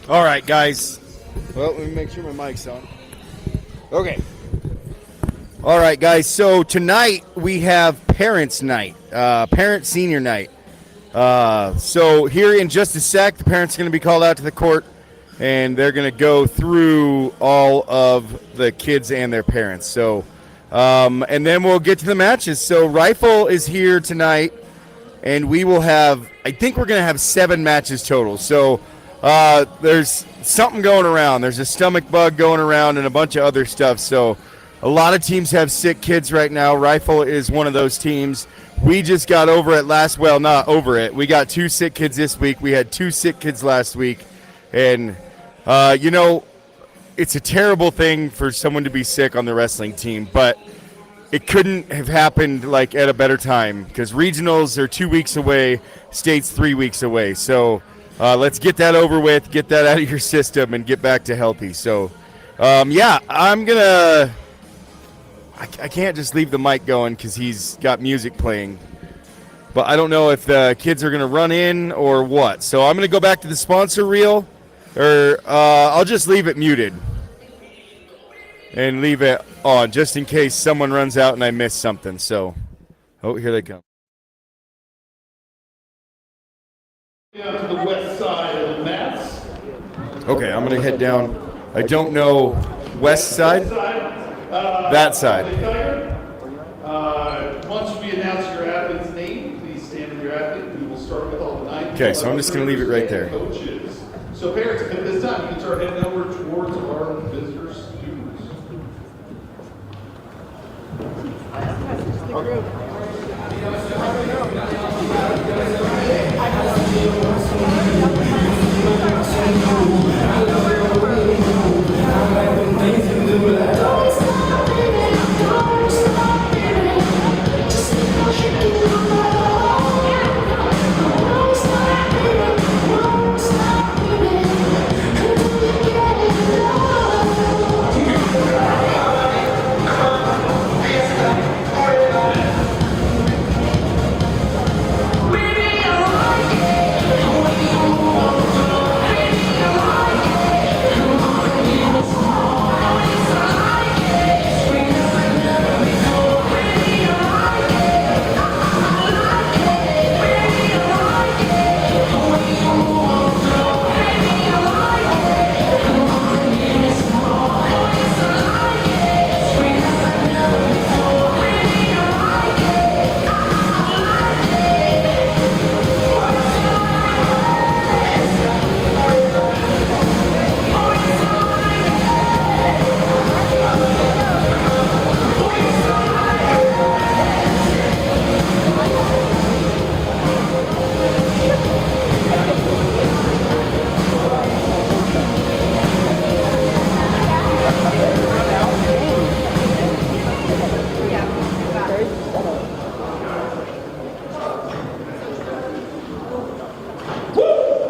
All right, guys. Well, let me make sure my mic's on. Okay. All right, guys. So tonight we have Parents' Night, Parent Senior Night. So here in just a sec, the parents are going to be called out to the court, and they're going to go through all of the kids and their parents. So, and then we'll get to the matches. So Rifle is here tonight, and we will have, I think we're going to have 7 matches total. So there's something going around. There's a stomach bug going around and a bunch of other stuff. So a lot of teams have sick kids right now. Rifle is one of those teams. We just got over it not over it. We got 2 sick kids this week. We had 2 sick kids last week. And, it's a terrible thing for someone to be sick on the wrestling team, but it couldn't have happened like at a better time because regionals are 2 weeks away, states 3 weeks away. So let's get that over with, get that out of your system, and get back to healthy. So, I'm going to – I can't just leave the mic going because he's got music playing. But I don't know if the kids are going to run in or what. So I'm going to go back to the sponsor reel, or I'll just leave it muted and leave it on just in case someone runs out and I miss something. So, here they come. Down to the west side of the mats. Okay, I'm going to head down. I don't know west side. That side. Once we announce your athlete's name, please stand with your athlete. We will start with all the 9. Okay, so I'm just going to leave it right there. Coaches. So parents, at this time, you can start heading over towards our visitor students.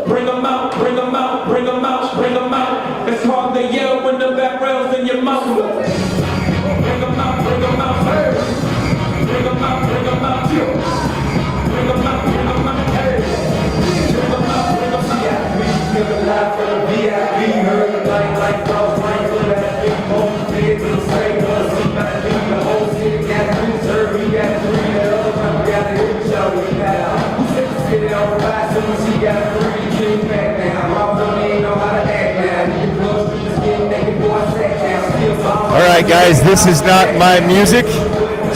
Bring them out, bring them out, bring them out, bring them out. It's hard to yell when the back rails in your mouth. Bring them out, bring them out, hey. Bring them out, bring them out, bring them out, bring them out, hey. Bring them out, bring them out. Live alive for the VIP, heard the light like Ross Michael, that big home, big to the straight, cause somebody the whole city got reserved, we got 3 that other time, we got to hit the show, we got out. Who said the city on the ride, so she got 3. All right, guys, this is not my music,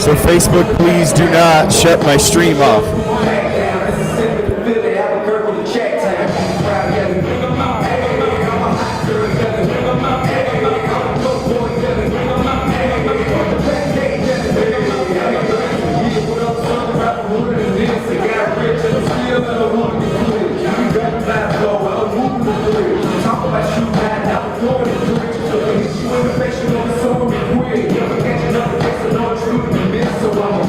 so Facebook, please do not shut my stream off. So I'm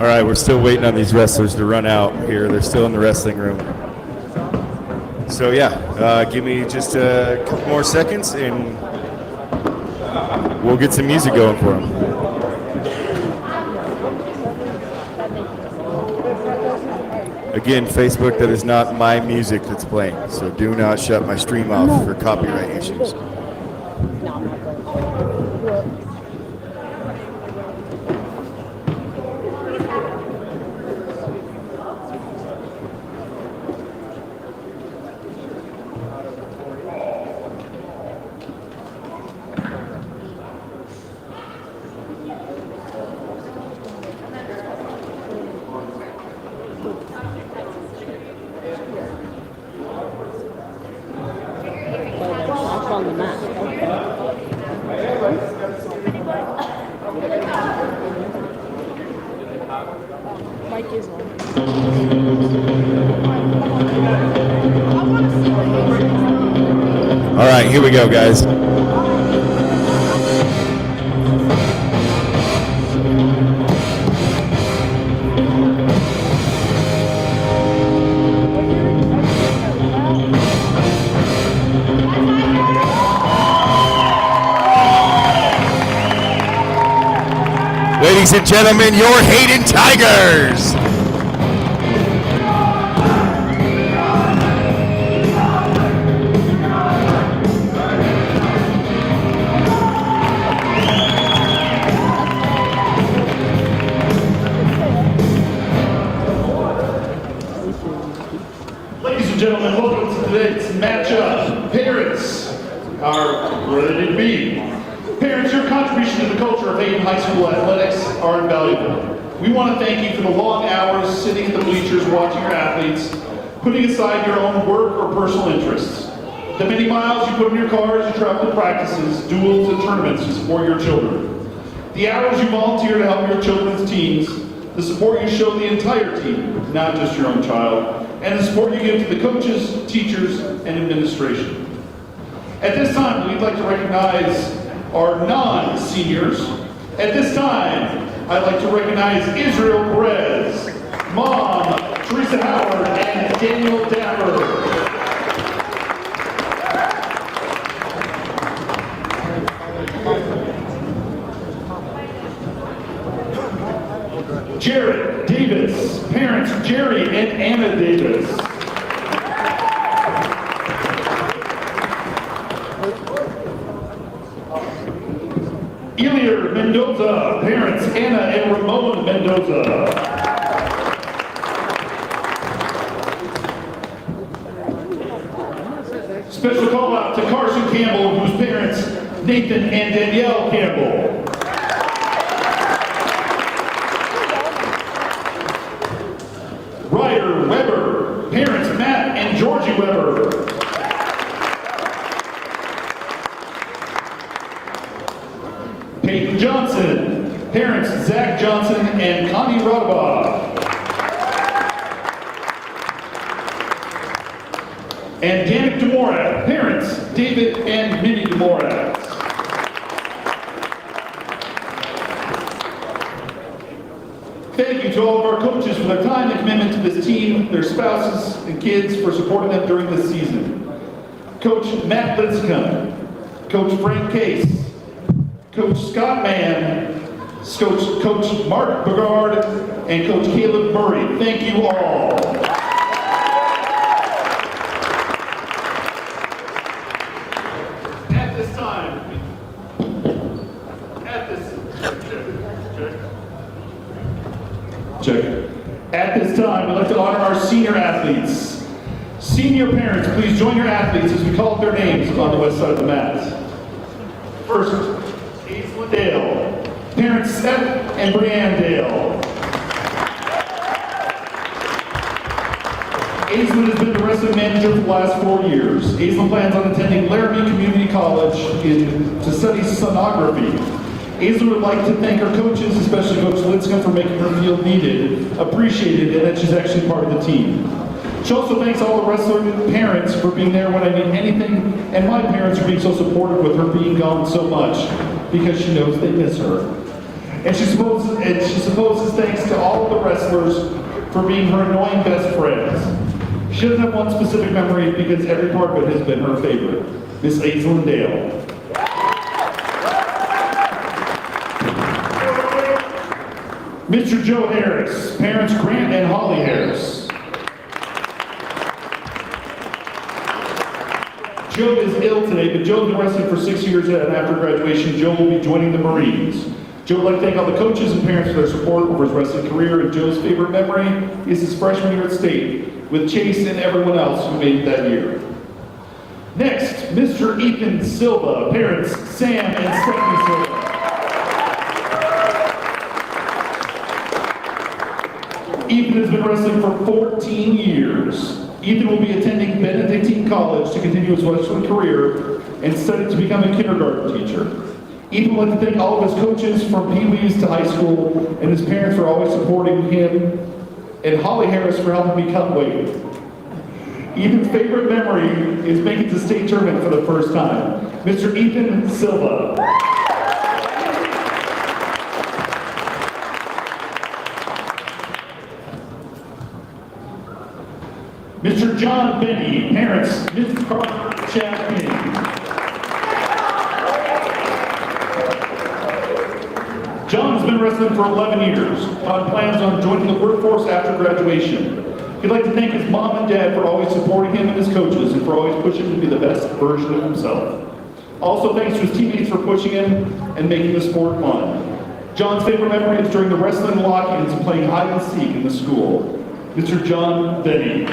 All right, we're still waiting on these wrestlers to run out here. They're still in the wrestling room. So yeah, give me just a couple more seconds and we'll get some music going for them. Again, Facebook, that is not my music that's playing, so do not shut my stream off for copyright issues. On the map. Mike is on. All right, here we go, guys. Ladies and gentlemen, your Hayden Tigers. Ladies and gentlemen, welcome to today's matchup. Parents are ready to be. Parents, your contribution to the culture of Hayden High School athletics are invaluable. We want to thank you for the long hours sitting in the bleachers watching your athletes, putting aside your own work or personal interests. The many miles you put in your cars to travel to practices, duels, and tournaments to support your children. The hours you volunteer to help your children's teams, the support you show the entire team, not just your own child, and the support you give to the coaches, teachers, and administration. At this time, we'd like to recognize our non-seniors. At this time, I'd like to recognize Israel Perez, Mom, Teresa Howard, and Daniel Dapper. Jared Davis, parents Jerry and Anna Davis. Elier Mendoza, parents Anna and Ramon Mendoza. Special call out to Carson Campbell, whose parents Nathan and Danielle Campbell. Ryder Weber, parents Matt and Georgie Weber. Peyton Johnson, parents Zach Johnson and Connie Rodaba. And Danik Demorat, parents David and Minnie Demorat. Thank you to all of our coaches for their time and commitment to this team, their spouses and kids for supporting them during this season. Coach Matt Linscomb, Coach Frank Case, Coach Scott Mann, Coach Mark Begard, and Coach Caleb Murray. Thank you all. At this time, At this time, we'd like to honor our senior athletes. Senior parents, please join your athletes as we call out their names on the west side of the mat. First, Aislinn Dale, parents Seth and Brianne Dale. Aislinn has been the wrestling manager for the last 4 years. Aislinn plans on attending Laramie Community College to study sonography. Aislinn would like to thank our coaches, especially Coach Linscomb, for making her feel needed, appreciated, and that she's actually part of the team. She also thanks all the wrestler parents for being there when I need anything, and my parents for being so supportive with her being gone so much, because she knows they miss her. And she supposes thanks to all of the wrestlers for being her annoying best friends. She doesn't have one specific memory because every part of it has been her favorite. Miss Aislinn Dale. Mr. Joe Harris, parents Grant and Holly Harris. Joe is ill today, but Joe's been wrestling for 6 years, and after graduation, Joe will be joining the Marines. Joe would like to thank all the coaches and parents for their support over his wrestling career, and Joe's favorite memory is his freshman year at state, with Chase and everyone else who made it that year. Next, Mr. Ethan Silva, parents Sam and Stephanie Silva. Ethan has been wrestling for 14 years. Ethan will be attending Benedictine College to continue his wrestling career and study to become a kindergarten teacher. Ethan would like to thank all of his coaches from Pee-wees to high school, and his parents for always supporting him, and Holly Harris for helping me cut weight. Ethan's favorite memory is making it to state tournament for the first time. Mr. Ethan Silva. Mr. John Benny, parents, Mrs. Carter, Chad Benny. John has been wrestling for 11 years, plans on joining the workforce after graduation. He'd like to thank his mom and dad for always supporting him and his coaches and for always pushing him to be the best version of himself. Also thanks to his teammates for pushing him and making the sport fun. John's favorite memory is during the wrestling lock-ins and playing hide and seek in the school. Mr. John Benny.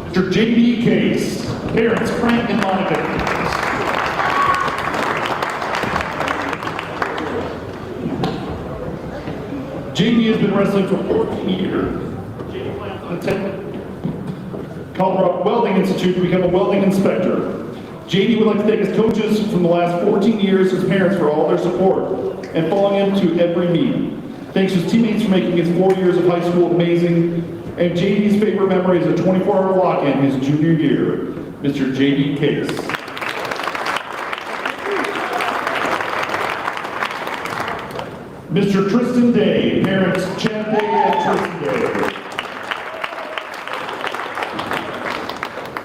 Mr. J.D. Case, parents Frank and Monica Case. J.D. has been wrestling for 14 years. J.D. plans on attending Colorado Welding Institute to become a welding inspector. J.D. would like to thank his coaches from the last 14 years, his parents for all their support, and following him to every meet. Thanks to his teammates for making his 4 years of high school amazing. And JD's favorite memory is a 24-hour lock-in his junior year. Mr. JD Case. Mr. Tristan Day, parents Chad Day and Tristan Day.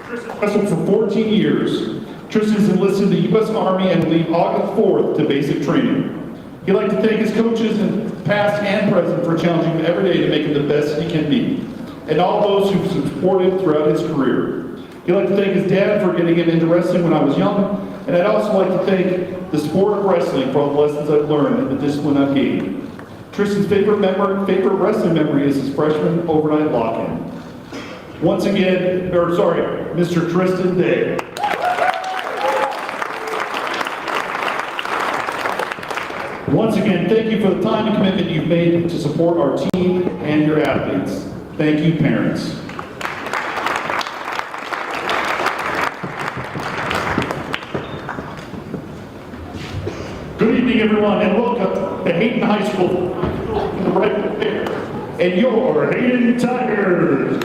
Tristan wrestled for 14 years. Tristan's enlisted in the U.S. Army and will leave August 4th to basic training. He'd like to thank his coaches, past and present, for challenging him every day to make him the best he can be, and all those who've supported throughout his career. He'd like to thank his dad for getting him into wrestling when I was young, and I'd also like to thank the sport of wrestling for all the lessons I've learned and the discipline I've gained. Tristan's favorite wrestling memory is his freshman overnight lock-in. Once again, Mr. Tristan Day. Once again, thank you for the time and commitment you've made to support our team and your athletes. Thank you, parents. Good evening, everyone, and welcome to Hayden High School, the right there, and your Hayden Tigers.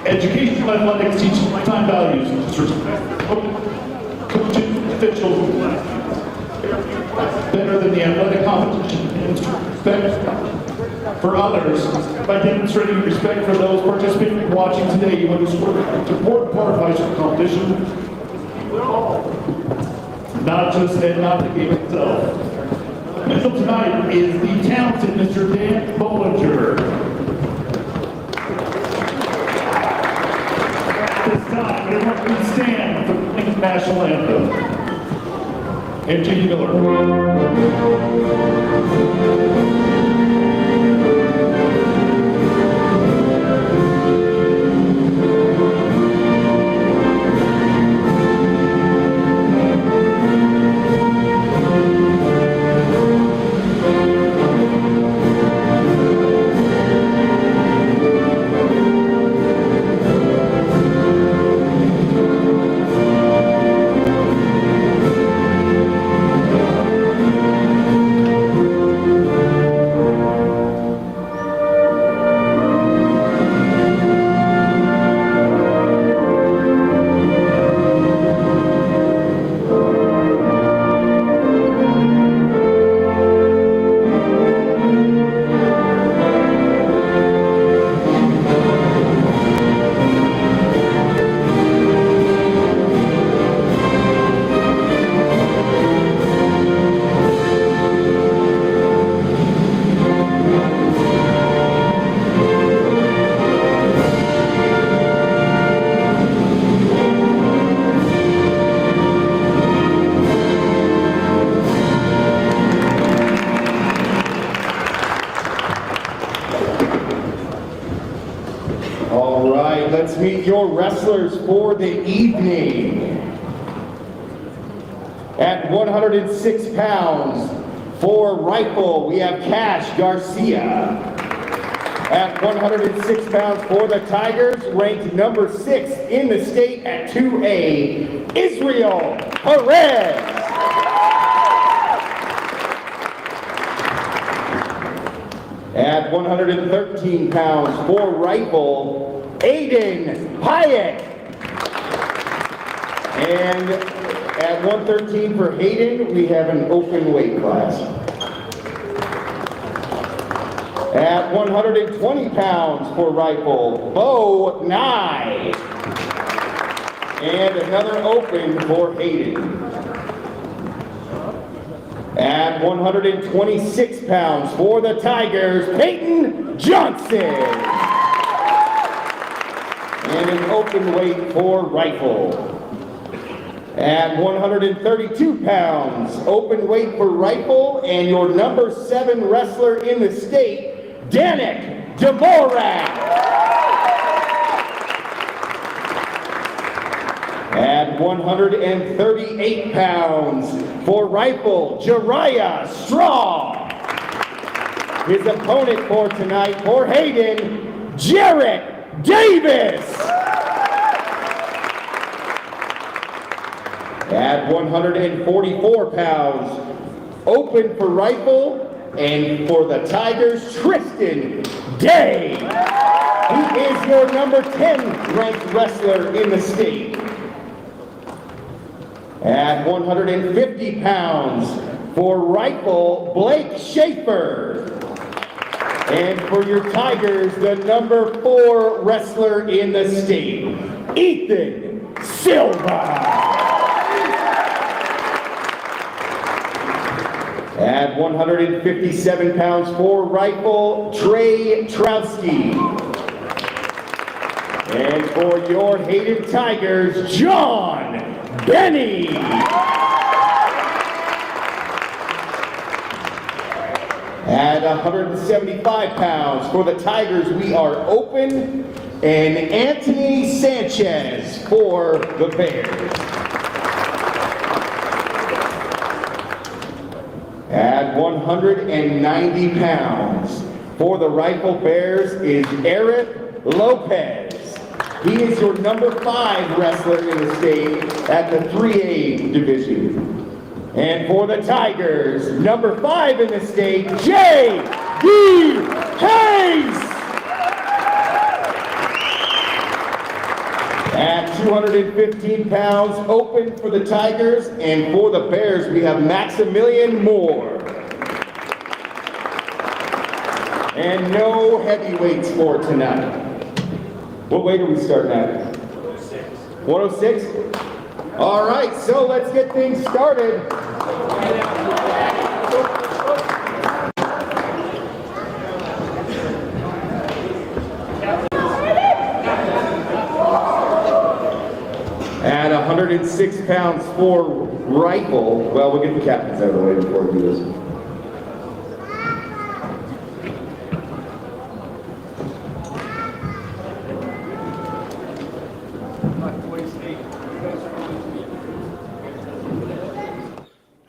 Educational athletics teach lifetime values, coaching officials better than the athletic competition and respect for others. By demonstrating respect for those participating and watching today, you underscore the important part of high school competition. Not just and not the game itself. With us tonight is the talented Mr. Dan Bollinger. This time, everyone please stand for the national anthem. And J.D. Miller. wrestlers for the evening. At 106 pounds for rifle, we have Cash Garcia. At 106 pounds for the Tigers, ranked number 6 in the state at 2A, Israel Perez. At 113 pounds for rifle, Aiden Hayek. And at 113 for Hayden, we have an open weight class. At 120 pounds for rifle, Bo Nye. And another open for Hayden. At 126 pounds for the Tigers, Peyton Johnson. And an open weight for rifle. At 132 pounds, open weight for rifle, and your number 7 wrestler in the state, Danik Dvorak. At 138 pounds for rifle, Jariah Straw. His opponent for tonight, for Hayden, Jarrett Davis. At 144 pounds, open for rifle, and for the Tigers, Tristan Day. He is your number 10 ranked wrestler in the state. At 150 pounds for rifle, Blake Schaefer. And for your Tigers, the number 4 wrestler in the state, Ethan Silva. At 157 pounds for rifle, Trey Troutski. And for your hated Tigers, John Benny. At 175 pounds for the Tigers, we are open, and Anthony Sanchez for the Bears. At 190 pounds for the Rifle Bears is Eric Lopez. He is your number 5 wrestler in the state at the 3A division. And for the Tigers, number 5 in the state, J.D. Hayes. At 215 pounds, open for the Tigers, and for the Bears, we have Maximilian Moore. And no heavyweights for tonight. What weight are we starting at? 106. 106? All right, so let's get things started. At 106 pounds for rifle, well, we'll get the captains out of the way before we do this.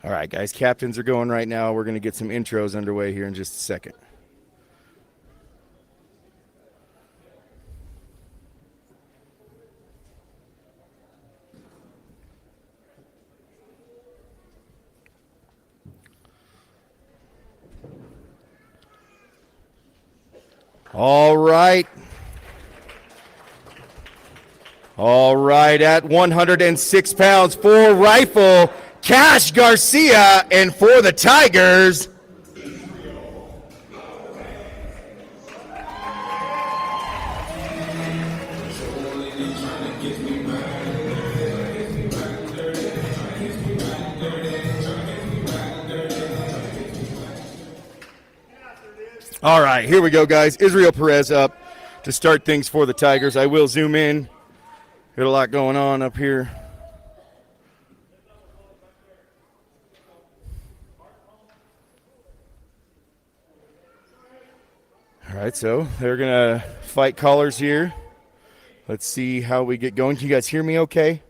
All right, guys, captains are going right now. We're going to get some intros underway here in just a second. All right. All right, at 106 pounds for rifle, Cash Garcia, and for the Tigers, all right, here we go, guys. Israel Perez up to start things for the Tigers. I will zoom in. Got a lot going on up here. All right, so they're going to fight callers here. Let's see how we get going. Can you guys hear me okay?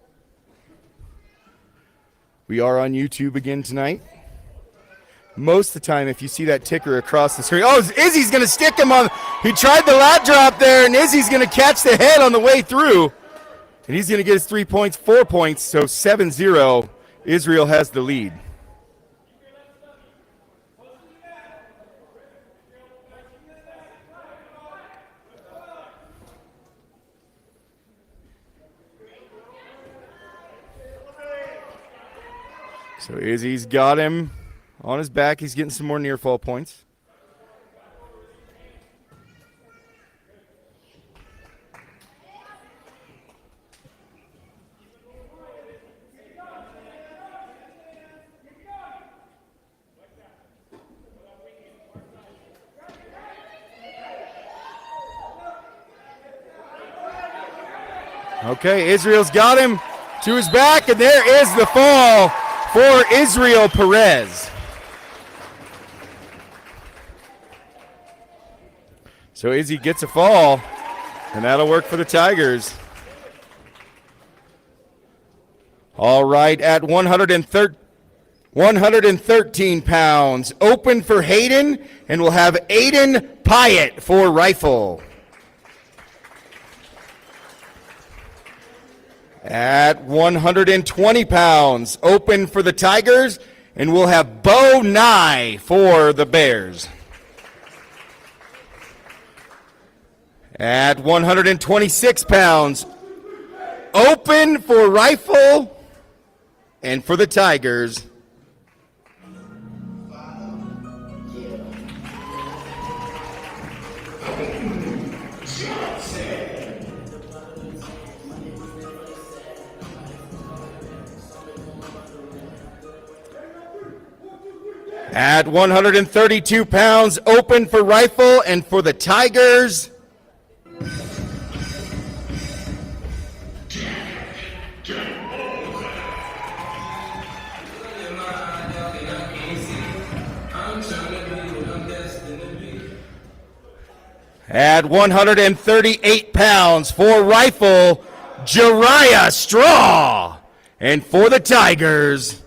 We are on YouTube again tonight. Most of the time, if you see that ticker across the screen, oh, Izzy's going to stick him on. He tried the lat drop there, and Izzy's going to catch the head on the way through. And he's going to get his 3 points, 4 points, so 7-0. Israel has the lead. So Izzy's got him on his back. He's getting some more near fall points. Okay, Israel's got him to his back, and there is the fall for Israel Perez. So Izzy gets a fall, and that'll work for the Tigers. All right, at 113 pounds, open for Hayden, and we'll have Aiden Pyatt for rifle. At 120 pounds, open for the Tigers, and we'll have Bo Nye for the Bears. At 126 pounds, open for rifle and for the Tigers. At 132 pounds, open for rifle and for the Tigers. At 138 pounds for rifle, Jariah Straw. And for the Tigers,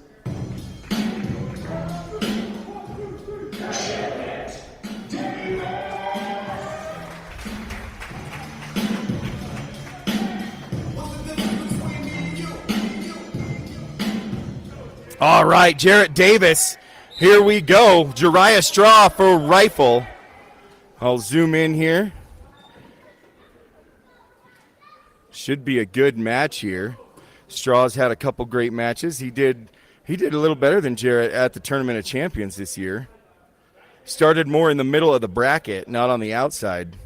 all right, Jarrett Davis, here we go. Jariah Straw for rifle. I'll zoom in here. Should be a good match here. Straw's had a couple great matches. He did a little better than Jarrett at the Tournament of Champions this year. Started more in the middle of the bracket, not on the outside.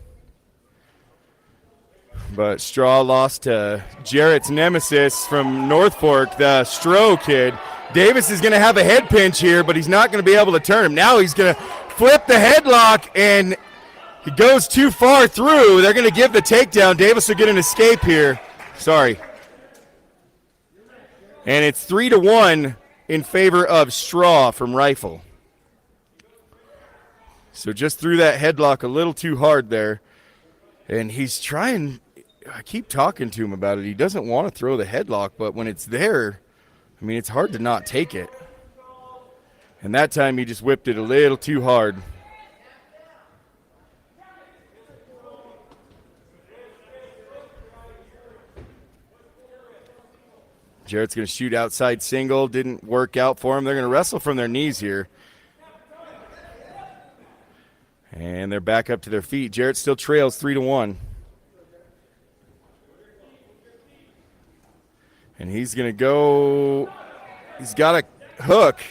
But Straw lost to Jarrett's nemesis from North Fork, the Stroh kid. Davis is going to have a head pinch here, but he's not going to be able to turn him. Now he's going to flip the headlock, and he goes too far through. They're going to give the takedown. Davis will get an escape here. Sorry. And it's 3-1 in favor of Straw from rifle. So just threw that headlock a little too hard there. And he's trying, I keep talking to him about it. He doesn't want to throw the headlock, but when it's there, I mean, it's hard to not take it. And that time he just whipped it a little too hard. Jarrett's going to shoot outside single. Didn't work out for him. They're going to wrestle from their knees here. And they're back up to their feet. Jarrett still trails 3-1. And he's going to go. He's got a hook.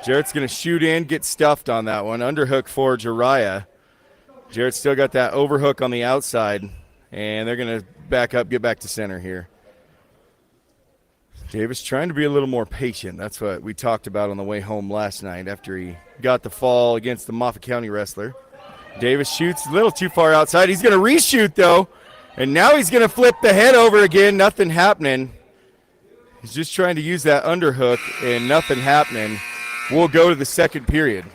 Jarrett's going to shoot in, get stuffed on that one. Underhook for Jariah. Jarrett's still got that overhook on the outside. And they're going to back up, get back to center here. Davis trying to be a little more patient. That's what we talked about on the way home last night after he got the fall against the Moffat County wrestler. Davis shoots a little too far outside. He's going to reshoot, though. And now he's going to flip the head over again. Nothing happening. He's just trying to use that underhook, and nothing happening. We'll go to the second period.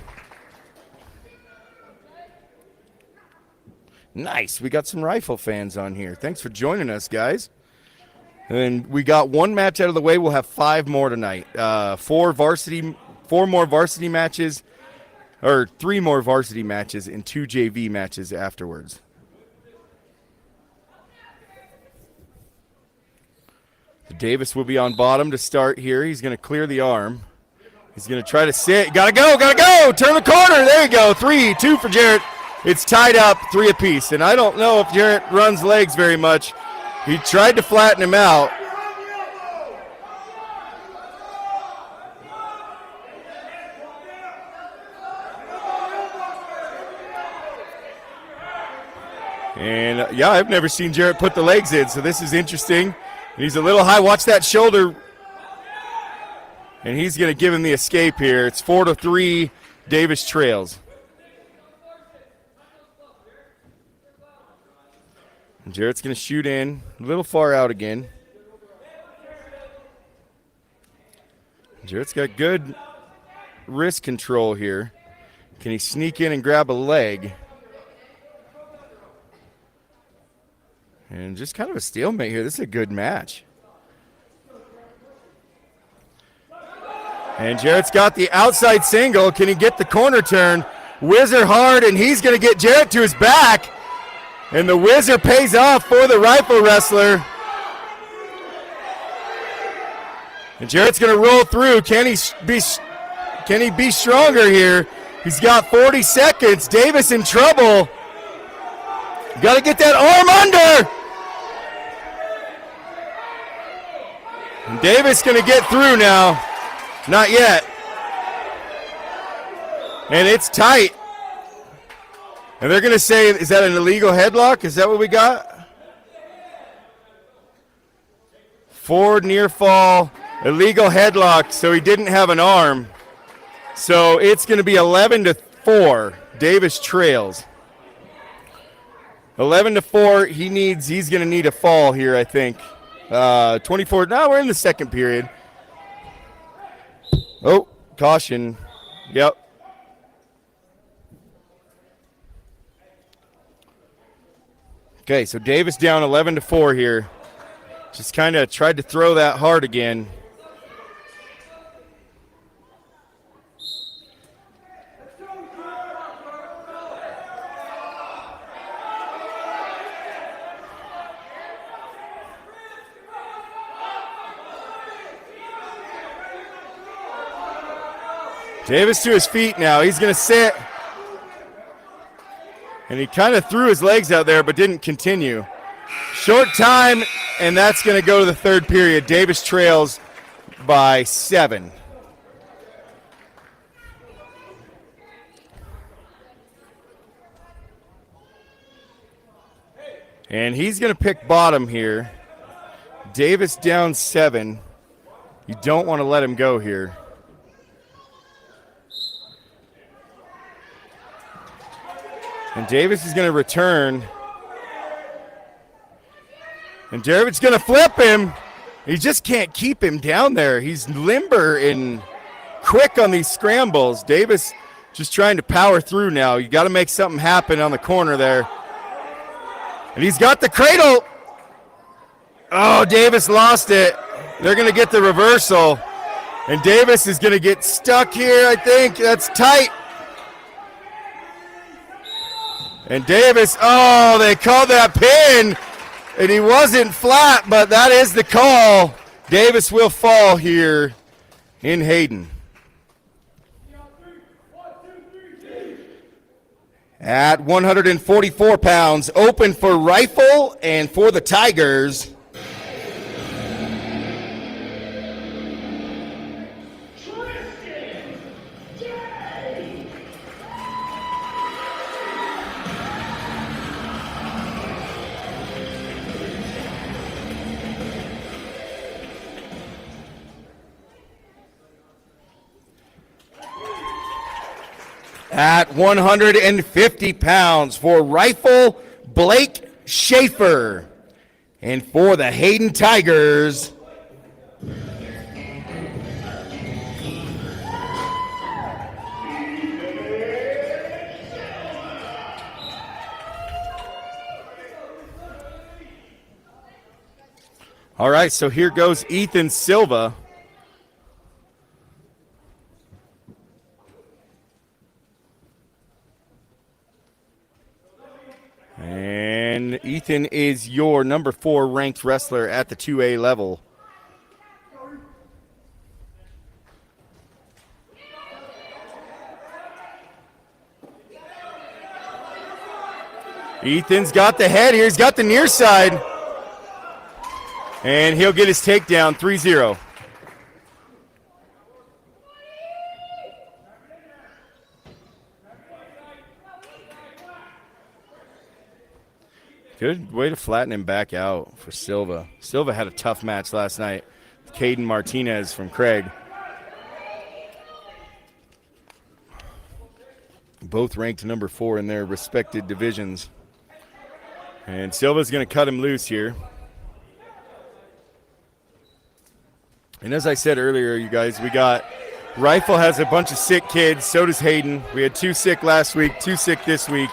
Nice. We got some rifle fans on here. Thanks for joining us, guys. And we got one match out of the way. We'll have 5 more tonight. 4 more varsity matches, or 3 more varsity matches and 2 JV matches afterwards. Davis will be on bottom to start here. He's going to clear the arm. He's going to try to sit. Gotta go. Turn the corner. There you go. 3-2 for Jarrett. It's tied up 3 apiece. And I don't know if Jarrett runs legs very much. He tried to flatten him out. And yeah, I've never seen Jarrett put the legs in, so this is interesting. He's a little high. Watch that shoulder. And he's going to give him the escape here. It's 4-3. Davis trails. And Jarrett's going to shoot in. A little far out again. Jarrett's got good wrist control here. Can he sneak in and grab a leg? And just kind of a stalemate here. This is a good match. And Jarrett's got the outside single. Can he get the corner turn? Whizzer hard, and he's going to get Jarrett to his back. And the whizzer pays off for the rifle wrestler. And Jarrett's going to roll through. Can he be stronger here? He's got 40 seconds. Davis in trouble. Got to get that arm under. And Davis going to get through now. Not yet. And it's tight. And they're going to say, is that an illegal headlock? Is that what we got? Forward near fall, illegal headlock, so he didn't have an arm. So it's going to be 11-4. Davis trails. 11-4. He's going to need a fall here, I think. 24. Now we're in the second period. Oh, caution. Yep. Okay, so Davis down 11-4 here. Just kind of tried to throw that hard again. Davis to his feet now. He's going to sit. And he kind of threw his legs out there but didn't continue. Short time, and that's going to go to the third period. Davis trails by 7. And he's going to pick bottom here. Davis down 7. You don't want to let him go here. And Davis is going to return. And David's going to flip him. He just can't keep him down there. He's limber and quick on these scrambles. Davis just trying to power through now. You got to make something happen on the corner there. And he's got the cradle. Oh, Davis lost it. They're going to get the reversal. And Davis is going to get stuck here, I think. That's tight. And Davis, oh, they called that pin. And he wasn't flat, but that is the call. Davis will fall here in Hayden. At 144 pounds, open for rifle and for the Tigers. At 150 pounds for rifle, Blake Schaefer. And for the Hayden Tigers, All right, so here goes Ethan Silva. And Ethan is your number 4 ranked wrestler at the 2A level. Ethan's got the head here. He's got the near side. And he'll get his takedown, 3-0. Good way to flatten him back out for Silva. Silva had a tough match last night with Caden Martinez from Craig. Both ranked number 4 in their respected divisions. And Silva's going to cut him loose here. And as I said earlier, you guys, we got Rifle has a bunch of sick kids. So does Hayden. We had 2 sick last week, 2 sick this week.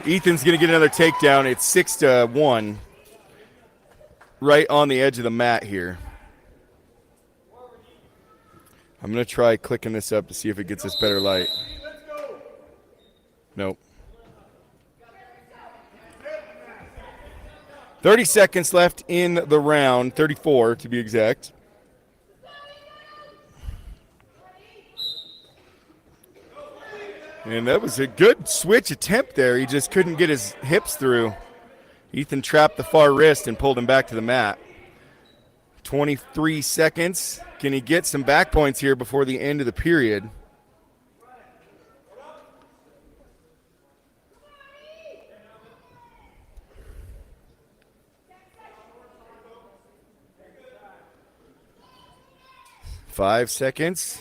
Ethan's going to get another takedown. It's 6-1. Right on the edge of the mat here. I'm going to try clicking this up to see if it gets us better light. Nope. 30 seconds left in the round, 34 to be exact. And that was a good switch attempt there. He just couldn't get his hips through. Ethan trapped the far wrist and pulled him back to the mat. 23 seconds. Can he get some back points here before the end of the period? Five seconds.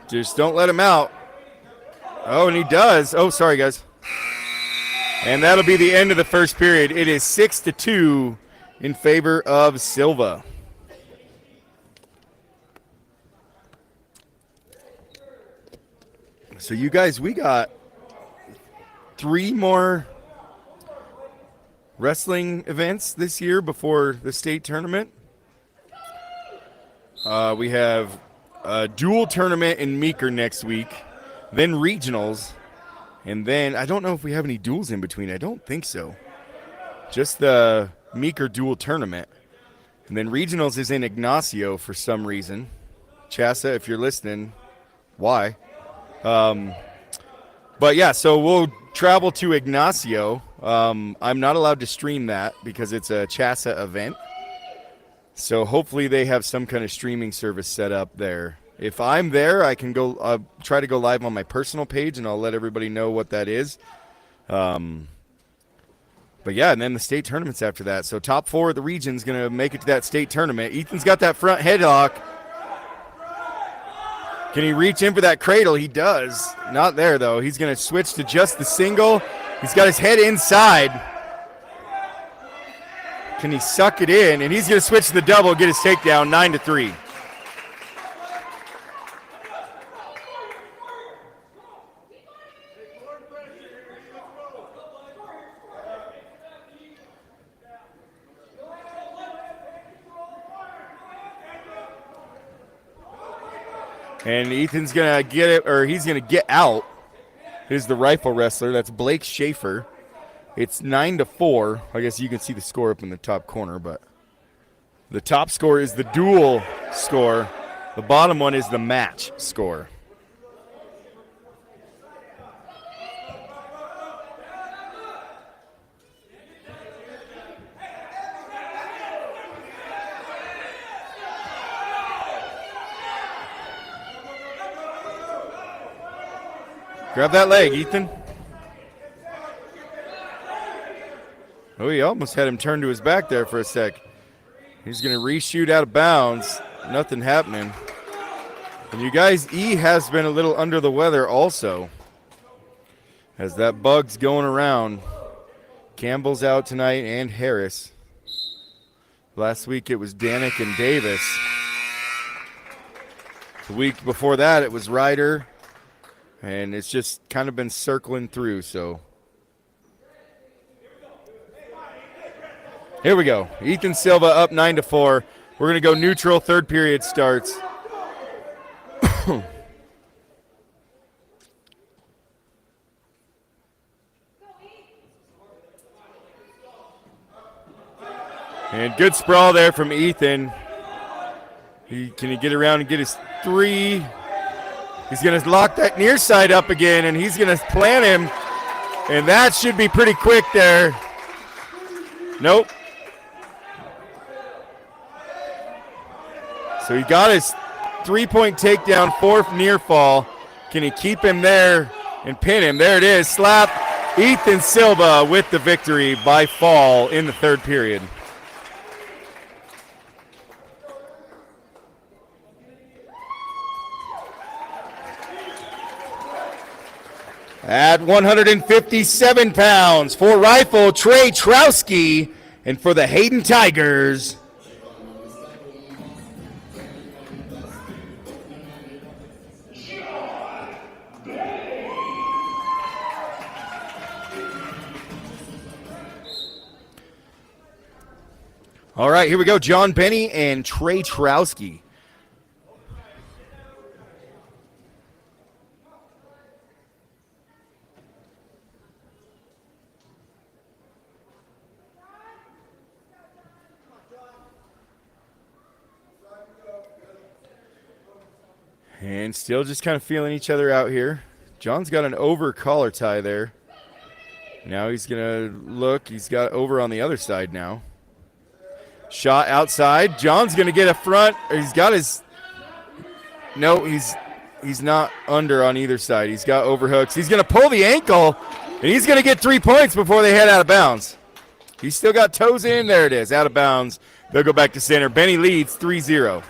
Just don't let him out. Oh, and he does. Oh, sorry, guys. And that'll be the end of the first period. It is 6-2 in favor of Silva. So you guys, we got 3 more wrestling events this year before the state tournament. We have a dual tournament in Meeker next week, then regionals, and then I don't know if we have any duels in between. I don't think so. Just the Meeker dual tournament. And then regionals is in Ignacio for some reason. Chassa, if you're listening, why? But yeah, so we'll travel to Ignacio. I'm not allowed to stream that because it's a Chassa event. So hopefully they have some kind of streaming service set up there. If I'm there, I can go try to go live on my personal page, and I'll let everybody know what that is. But yeah, and then the state tournament's after that. So top 4 of the region's going to make it to that state tournament. Ethan's got that front headlock. Can he reach in for that cradle? He does. Not there, though. He's going to switch to just the single. He's got his head inside. Can he suck it in? And he's going to switch to the double, get his takedown, 9-3. And Ethan's going to get it, or he's going to get out. Here's the rifle wrestler. That's Blake Schaefer. It's 9-4. I guess you can see the score up in the top corner, but the top score is the dual score. The bottom one is the match score. Grab that leg, Ethan. Oh, he almost had him turn to his back there for a sec. He's going to reshoot out of bounds. Nothing happening. And you guys, E has been a little under the weather also, as that bug's going around. Campbell's out tonight and Harris. Last week it was Danik and Davis. The week before that it was Ryder. And it's just kind of been circling through, so. Here we go. Ethan Silva up 9-4. We're going to go neutral. Third period starts. And good sprawl there from Ethan. Can he get around and get his three? He's going to lock that near side up again, and he's going to plant him. And that should be pretty quick there. Nope. So he got his three-point takedown, fourth near fall. Can he keep him there and pin him? There it is. Slap. Ethan Silva with the victory by fall in the third period. At 157 pounds, for rifle, Trey Trowski, and for the Hayden Tigers, all right, here we go. John Benny and Trey Trowski. And still just kind of feeling each other out here. John's got an over collar tie there. Now he's going to look. He's got over on the other side now. Shot outside. John's going to get a front. He's got his – no, he's not under on either side. He's got overhooks. He's going to pull the ankle, and he's going to get 3 points before they head out of bounds. He's still got toes in. There it is, out of bounds. They'll go back to center. Benny leads 3-0.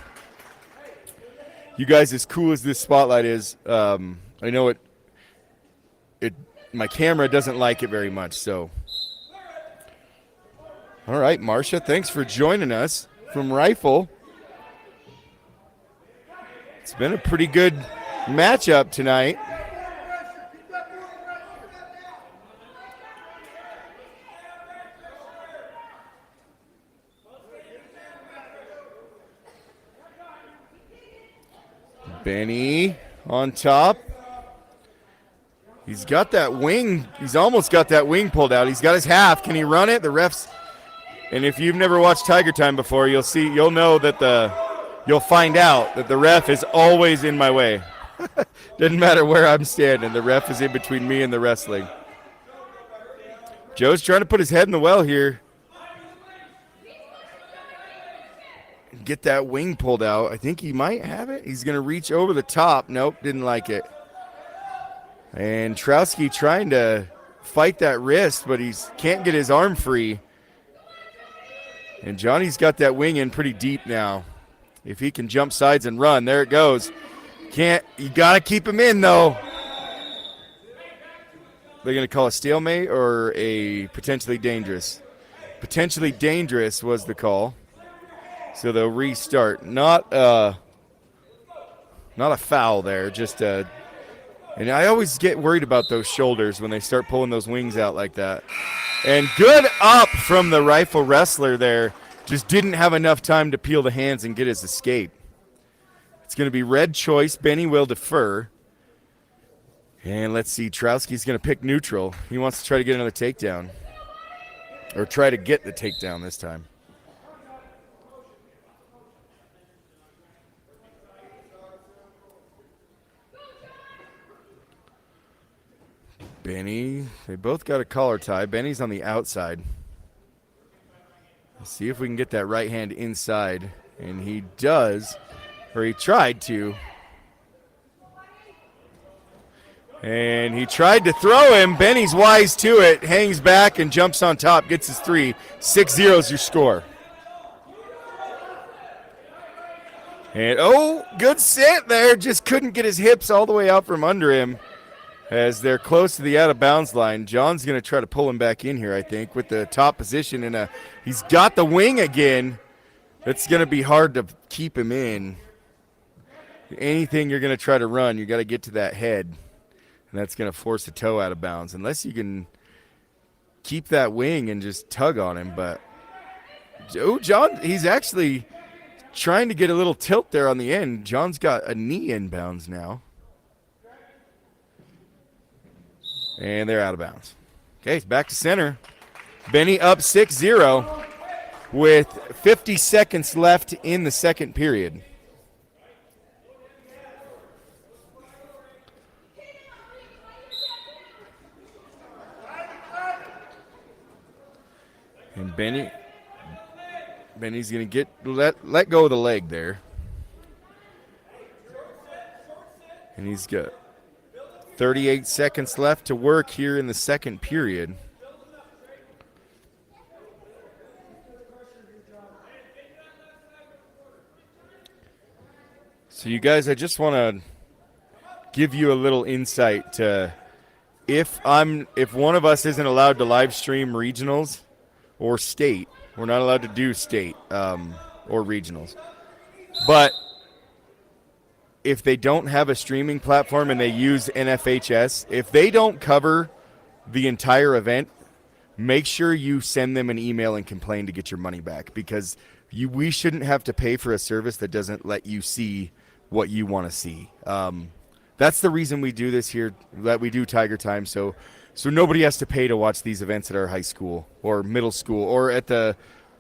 You guys, as cool as this spotlight is, I know it. My camera doesn't like it very much, so. All right, Marcia, thanks for joining us from Rifle. It's been a pretty good matchup tonight. Benny on top. He's got that wing. He's almost got that wing pulled out. He's got his half. Can he run it? The refs. And if you've never watched Tiger Time before, you'll know that you'll find out that the ref is always in my way. Doesn't matter where I'm standing. The ref is in between me and the wrestling. Joe's trying to put his head in the well here. Get that wing pulled out. I think he might have it. He's going to reach over the top. Nope, didn't like it. And Trowski trying to fight that wrist, but he can't get his arm free. And Johnny's got that wing in pretty deep now. If he can jump sides and run, there it goes. You got to keep him in, though. They're going to call a stalemate or a potentially dangerous? Potentially dangerous was the call. So they'll restart. Not a foul there, just a. And I always get worried about those shoulders when they start pulling those wings out like that. And good up from the Rifle wrestler there. Just didn't have enough time to peel the hands and get his escape. It's going to be red choice. Benny will defer. And let's see. Trowski's going to pick neutral. He wants to try to get another takedown. Or try to get the takedown this time. Benny, they both got a collar tie. Benny's on the outside. Let's see if we can get that right hand inside. And he does, or he tried to. And he tried to throw him. Benny's wise to it, hangs back and jumps on top, gets his three. 6-0 is your score. And, oh, good sit there. Just couldn't get his hips all the way out from under him. As they're close to the out-of-bounds line, John's going to try to pull him back in here, I think, with the top position. And he's got the wing again. It's going to be hard to keep him in. Anything you're going to try to run, you got to get to that head. And that's going to force the toe out of bounds. Unless you can keep that wing and just tug on him. But Oh, John, he's actually trying to get a little tilt there on the end. John's got a knee inbounds now. And they're out of bounds. Okay, it's back to center. Benny up 6-0 with 50 seconds left in the second period. And Benny's going to let go of the leg there. And he's got 38 seconds left to work here in the second period. So you guys, I just want to give you a little insight to if one of us isn't allowed to live stream regionals or state, we're not allowed to do state or regionals. But if they don't have a streaming platform and they use NFHS, if they don't cover the entire event, make sure you send them an email and complain to get your money back, because we shouldn't have to pay for a service that doesn't let you see what you want to see. That's the reason we do this here, that we do Tiger Time, so nobody has to pay to watch these events at our high school or middle school or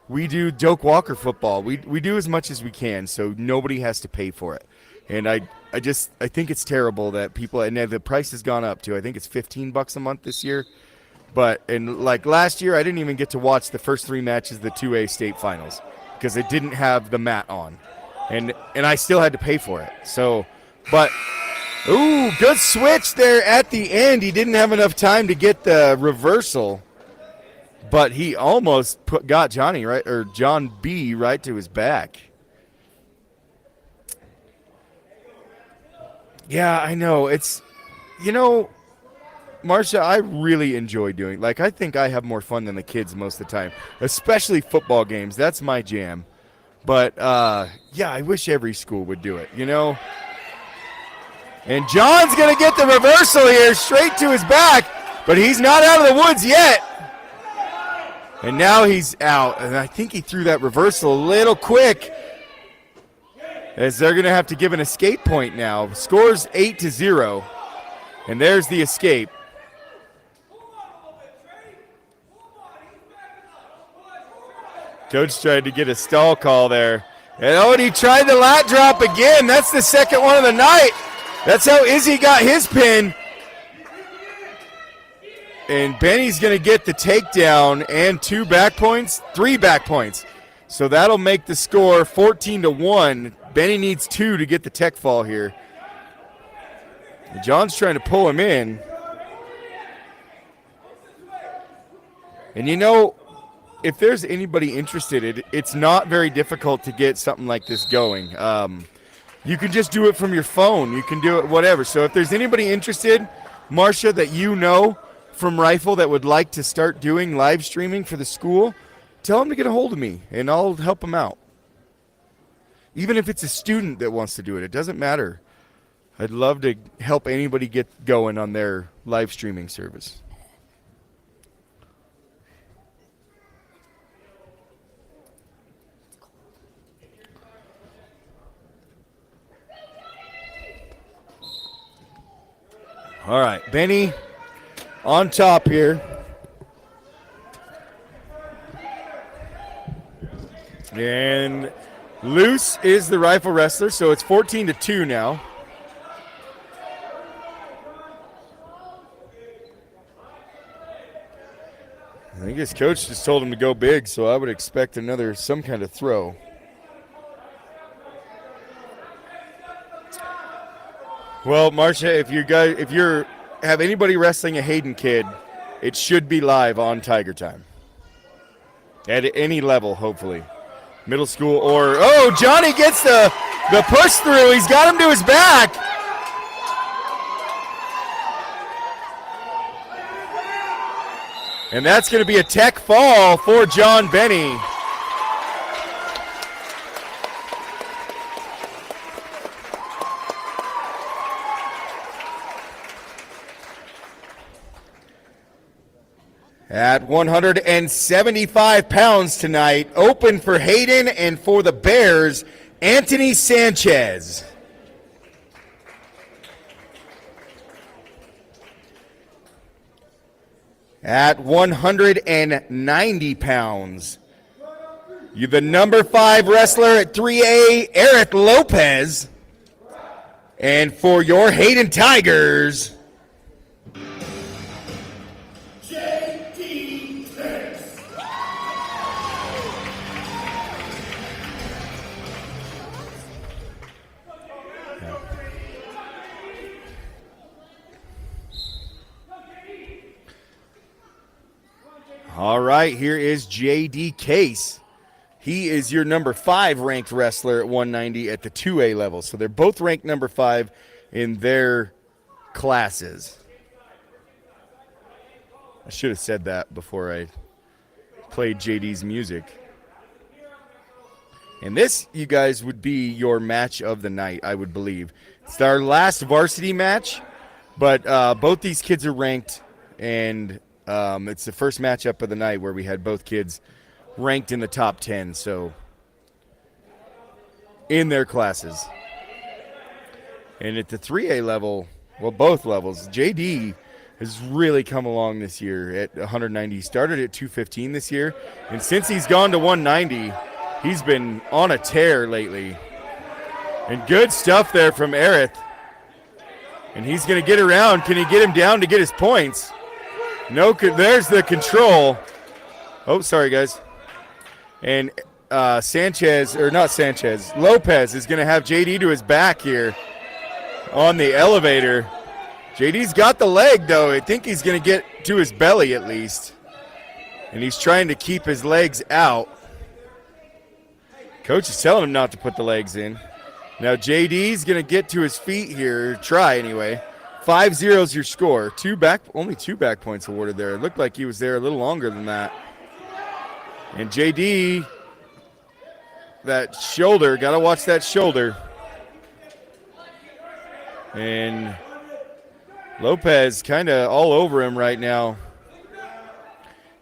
we do Doak Walker football. We do as much as we can, so nobody has to pay for it. And I think it's terrible that people, and the price has gone up too. I think it's $15 a month this year. And like last year, I didn't even get to watch the first 3 matches of the 2A state finals because it didn't have the mat on. And I still had to pay for it. So, ooh, good switch there at the end. He didn't have enough time to get the reversal, but he almost got John B right to his back. Yeah, I know. It's, Marcia, I really enjoy doing, I think I have more fun than the kids most of the time, especially football games. That's my jam. But, yeah, I wish every school would do it, And John's going to get the reversal here straight to his back, but he's not out of the woods yet. And now he's out, and I think he threw that reversal a little quick, as they're going to have to give an escape point now. Scores 8-0, and there's the escape. Coach tried to get a stall call there. And he tried the lat drop again. That's the second one of the night. That's how Izzy got his pin. And Benny's going to get the takedown and 3 back points. So that'll make the score 14-1. Benny needs 2 to get the tech fall here. And John's trying to pull him in. And if there's anybody interested, it's not very difficult to get something like this going. You can just do it from your phone. You can do it whatever. So if there's anybody interested, Marcia, that from Rifle that would like to start doing live streaming for the school, tell them to get a hold of me, and I'll help them out. Even if it's a student that wants to do it, it doesn't matter. I'd love to help anybody get going on their live streaming service. All right, Benny on top here. And Luce is the Rifle wrestler, so it's 14-2 now. I think his coach just told him to go big, so I would expect some kind of throw. Well, Marcia, if you have anybody wrestling a Hayden kid, it should be live on Tiger Time. At any level, hopefully. Middle school or, Johnny gets the push through. He's got him to his back. And that's going to be a tech fall for John Benny. At 175 pounds tonight, open for Hayden and for the Bears, Anthony Sanchez. At 190 pounds, you the number 5 wrestler at 3A, Eric Lopez. And for your Hayden Tigers, all right, here is JD Case. He is your number 5 ranked wrestler at 190 at the 2A level. So they're both ranked number 5 in their classes. I should have said that before I played JD's music. And this, you guys, would be your match of the night, I would believe. It's our last varsity match, but both these kids are ranked, and it's the first matchup of the night where we had both kids ranked in the top 10, so in their classes. And at the 3A level, well, both levels, JD has really come along this year at 190. He started at 215 this year, and since he's gone to 190, he's been on a tear lately. And good stuff there from Aerith. And he's going to get around. Can he get him down to get his points? No, there's the control. Oh, sorry, guys. And Lopez is going to have JD to his back here on the elevator. JD's got the leg, though. I think he's going to get to his belly at least. And he's trying to keep his legs out. Coach is telling him not to put the legs in. Now JD's going to get to his feet here. Try anyway. 5-0 is your score. Only two back points awarded there. It looked like he was there a little longer than that. And JD, that shoulder, got to watch that shoulder. And Lopez kind of all over him right now.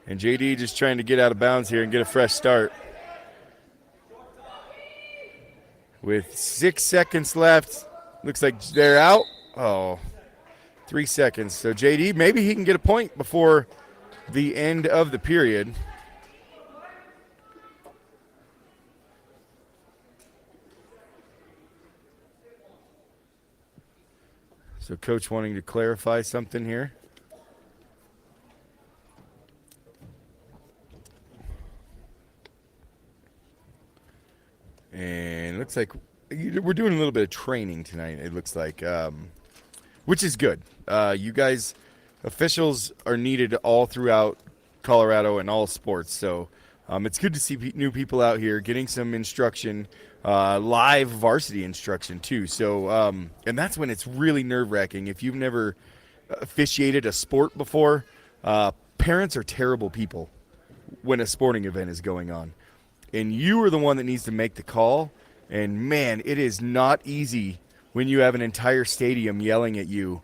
And JD just trying to get out of bounds here and get a fresh start. With 6 seconds left, looks like they're out. Oh, 3 seconds. So JD, maybe he can get a point before the end of the period. So coach wanting to clarify something here. And it looks like we're doing a little bit of training tonight, it looks like, which is good. You guys, officials are needed all throughout Colorado and all sports. So it's good to see new people out here getting some instruction, live varsity instruction too. So, and that's when it's really nerve-wracking. If you've never officiated a sport before, parents are terrible people when a sporting event is going on. And you are the one that needs to make the call. And, man, it is not easy when you have an entire stadium yelling at you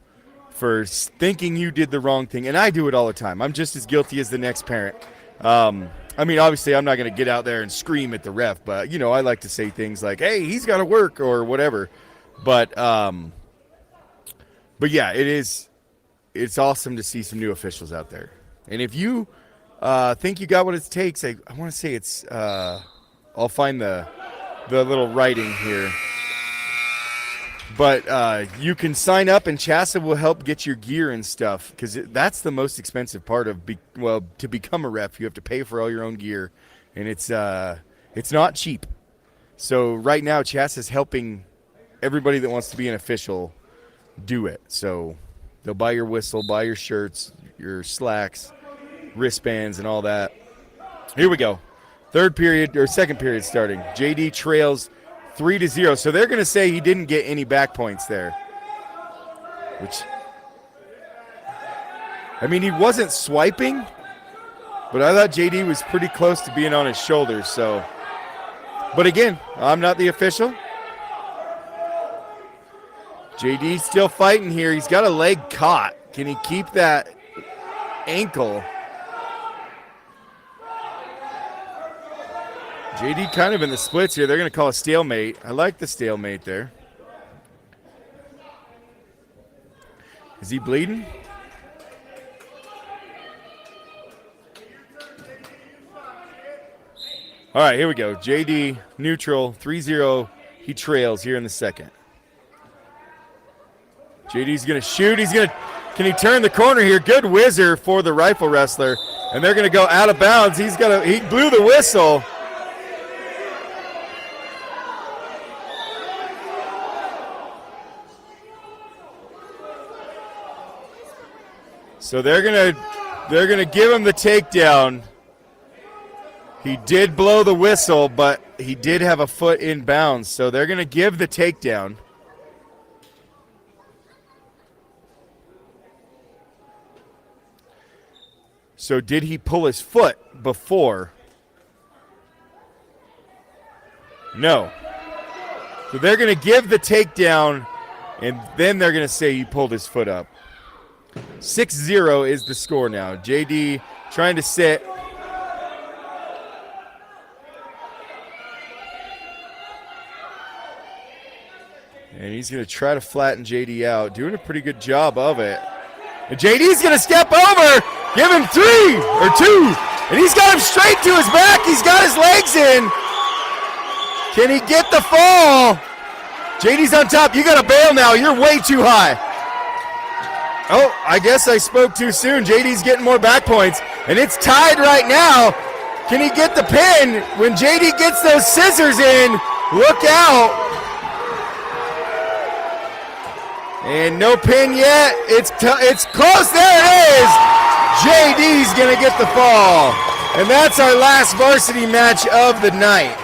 for thinking you did the wrong thing. And I do it all the time. I'm just as guilty as the next parent. I mean, obviously, I'm not going to get out there and scream at the ref. But, you know, I like to say things like, hey, he's got to work or whatever. But yeah, it's awesome to see some new officials out there. And if you think you got what it takes, I want to say it's I'll find the little writing here, but you can sign up and CHSAA will help get your gear and stuff, because that's the most expensive part of to become a ref. You have to pay for all your own gear, and it's not cheap. So right now CHSAA is helping everybody that wants to be an official do it. So they'll buy your whistle, buy your shirts, your slacks, wristbands, and all that. Here we go. Second period starting. JD trails 3-0. So they're going to say he didn't get any back points there. Which, I mean, he wasn't swiping, but I thought JD was pretty close to being on his shoulders. So, but again, I'm not the official. JD's still fighting here. He's got a leg caught. Can he keep that ankle? JD kind of in the splits here. They're going to call a stalemate. I like the stalemate there. Is he bleeding? All right, here we go. JD neutral, 3-0. He trails here in the second. JD's going to shoot. Can he turn the corner here? Good whizzer for the rifle wrestler. And they're going to go out of bounds. He blew the whistle. So they're gonna give him the takedown. He did blow the whistle, but he did have a foot in bounds. So they're gonna give the takedown. So did he pull his foot before? No. So they're gonna give the takedown, and then they're gonna say he pulled his foot up. 6-0 is the score now. JD trying to sit. And he's going to try to flatten JD out. Doing a pretty good job of it. And JD's going to step over. Give him 3 or 2. And he's got him straight to his back. He's got his legs in. Can he get the fall? JD's on top. You got to bail now. You're way too high. Oh, I guess I spoke too soon. JD's getting more back points, and it's tied right now. Can he get the pin? When JD gets those scissors in, look out. And no pin yet. It's close. There it is. JD's going to get the fall. And that's our last varsity match of the night.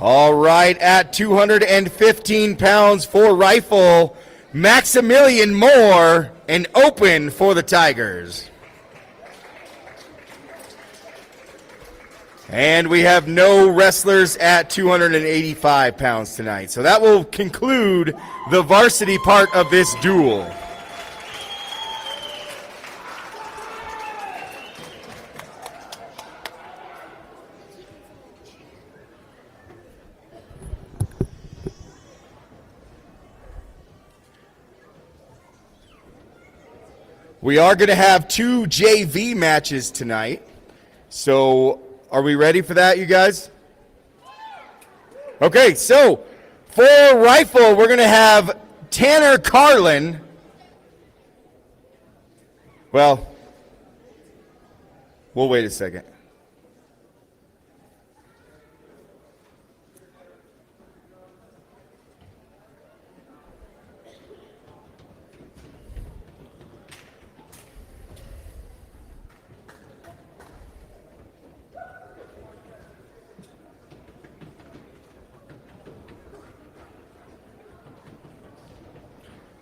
All right, at 215 pounds for rifle, Maximilian Moore, and open for the Tigers. And we have no wrestlers at 285 pounds tonight. So that will conclude the varsity part of this duel. We are going to have 2 JV matches tonight. So are we ready for that, you guys? Okay, so for rifle, we're going to have Tanner Carlin. Well, we'll wait a second.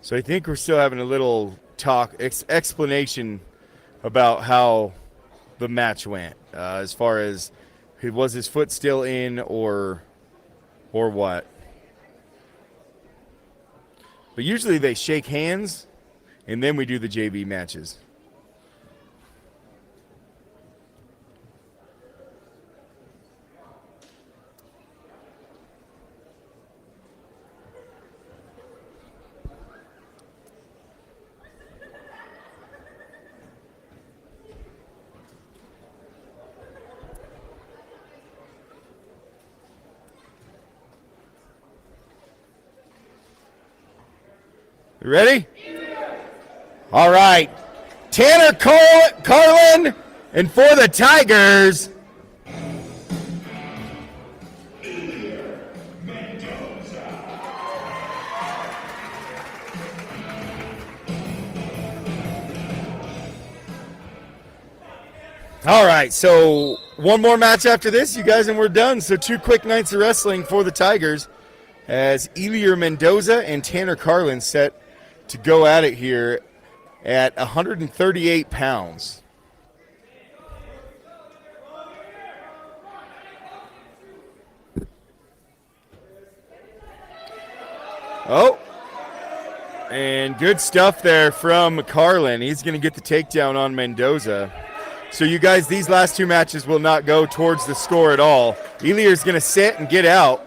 So I think we're still having a little explanation about how the match went, as far as was his foot still in or what. But usually they shake hands, and then we do the JV matches. You ready? All right. Tanner Carlin, and for the Tigers, all right, so one more match after this, you guys, and we're done. So 2 quick nights of wrestling for the Tigers as Elier Mendoza and Tanner Carlin set to go at it here at 138 pounds. Oh, And good stuff there from Carlin. He's going to get the takedown on Mendoza. So you guys, these last two matches will not go towards the score at all. Elier's going to sit and get out.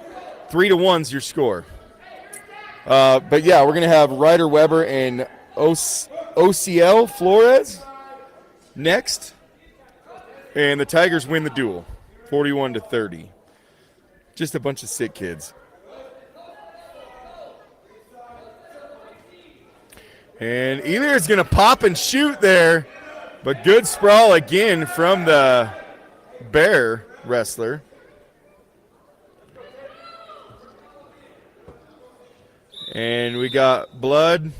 3-1's your score. But yeah, we're going to have Ryder Weber and OCL Flores next. And the Tigers win the duel, 41-30. Just a bunch of sick kids. And Elier is going to pop and shoot there, but good sprawl again from the Bear wrestler. And we got blood.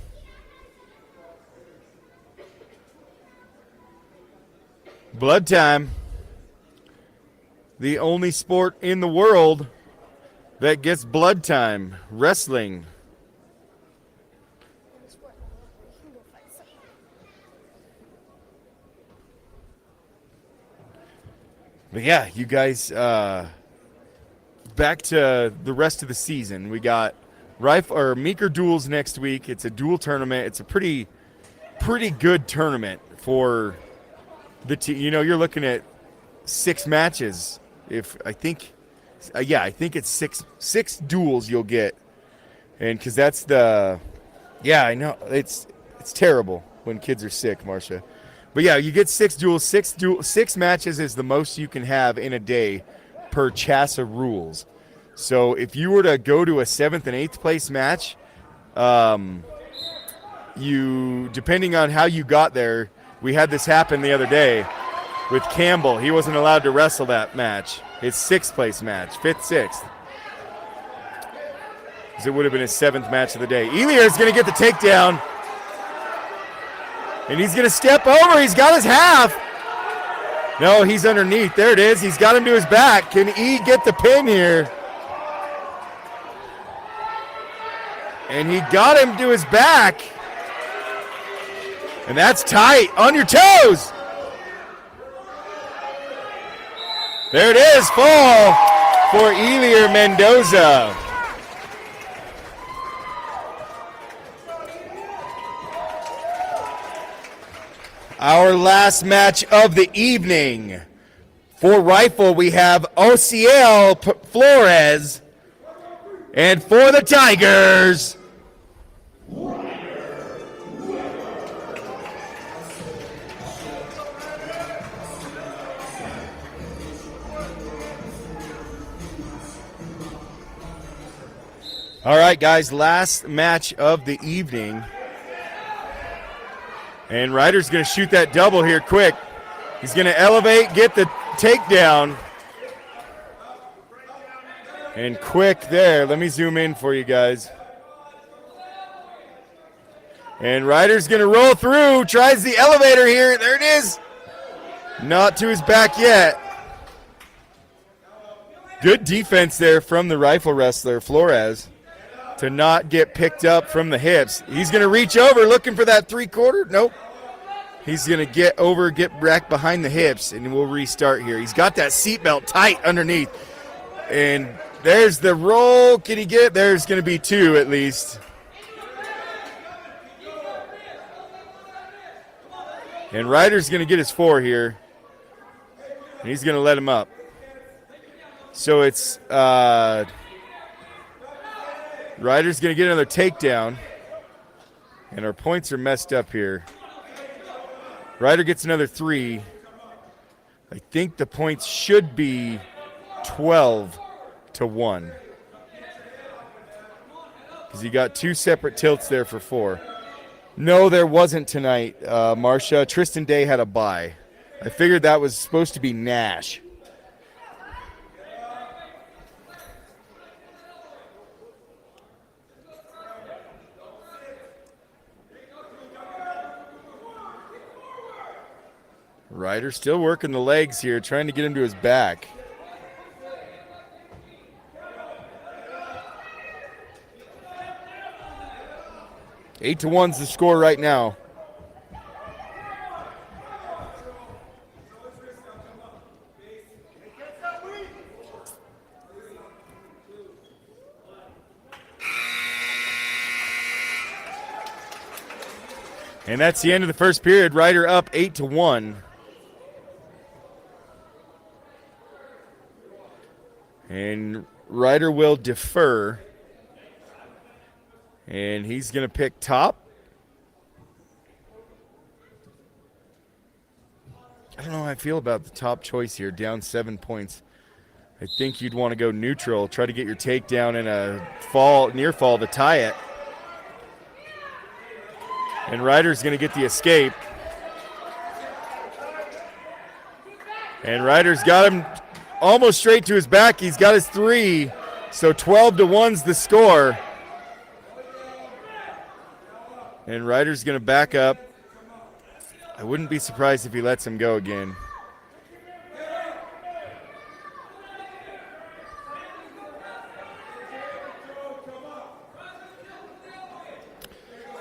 Blood time. The only sport in the world that gets blood time, wrestling. But yeah, you guys, back to the rest of the season. We got Meeker duels next week. It's a dual tournament. It's a pretty good tournament for the team. You know, you're looking at 6 matches. I think it's six duels you'll get, and because that's I know it's terrible when kids are sick, Marcia. But yeah, you get 6 duels. 6 matches is the most you can have in a day per CHSAA rules. So if you were to go to a 7th and 8th place match, you, depending on how you got there, we had this happen the other day with Campbell. He wasn't allowed to wrestle that match. His 6th place match, 5th, 6th. Because it would have been his 7th match of the day. Elier is going to get the takedown. And he's going to step over. He's got his half. No, he's underneath. There it is. He's got him to his back. Can he get the pin here? And he got him to his back. And that's tight. On your toes. There it is. Fall for Elier Mendoza. Our last match of the evening. For rifle, we have OCL Flores. And for the Tigers, all right, guys, last match of the evening. And Ryder's going to shoot that double here quick. He's going to elevate, get the takedown. And quick there. Let me zoom in for you guys. And Ryder's going to roll through. Tries the elevator here. There it is. Not to his back yet. Good defense there from the rifle wrestler, Flores, to not get picked up from the hips. He's going to reach over looking for that 3/4. Nope. He's going to get over, get back behind the hips, and we'll restart here. He's got that seatbelt tight underneath. And there's the roll. Can he get it? There's going to be 2 at least. And Ryder's going to get his 4 here. And he's going to let him up. So it's Ryder's going to get another takedown. And our points are messed up here. Ryder gets another 3. I think the points should be 12-1. Because you got 2 separate tilts there for 4. No, there wasn't tonight, Marcia. Tristan Day had a bye. I figured that was supposed to be Nash. Ryder still working the legs here, trying to get him to his back. Eight to 1's the score right now. And that's the end of the first period. Ryder up 8-1. And Ryder will defer. And he's going to pick top. I don't know how I feel about the top choice here, down 7 points. I think you'd want to go neutral, try to get your takedown in a near fall to tie it. And Ryder's going to get the escape. And Ryder's got him almost straight to his back. He's got his 3, so 12-1's the score. And Ryder's going to back up. I wouldn't be surprised if he lets him go again.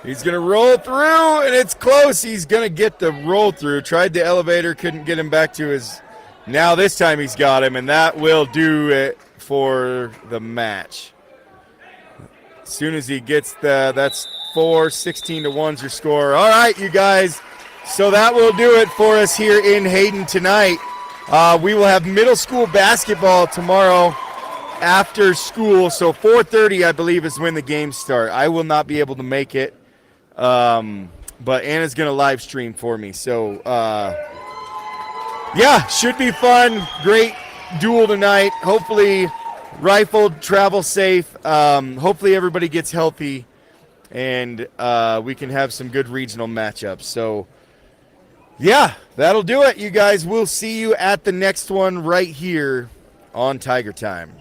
He's going to roll through, and it's close. He's going to get the roll through. Tried the elevator, couldn't get him back to his... Now this time he's got him, and that will do it for the match. As soon as he gets that's 4, 16-1's your score. All right, you guys. So that will do it for us here in Hayden tonight. We will have middle school basketball tomorrow after school. So 4:30, I believe, is when the games start. I will not be able to make it. But Anna's going to live stream for me. So, yeah, should be fun. Great duel tonight. Hopefully, rifled, travel safe. Hopefully, everybody gets healthy. And we can have some good regional matchups. So, yeah, that'll do it, you guys. We'll see you at the next one right here on Tiger Time.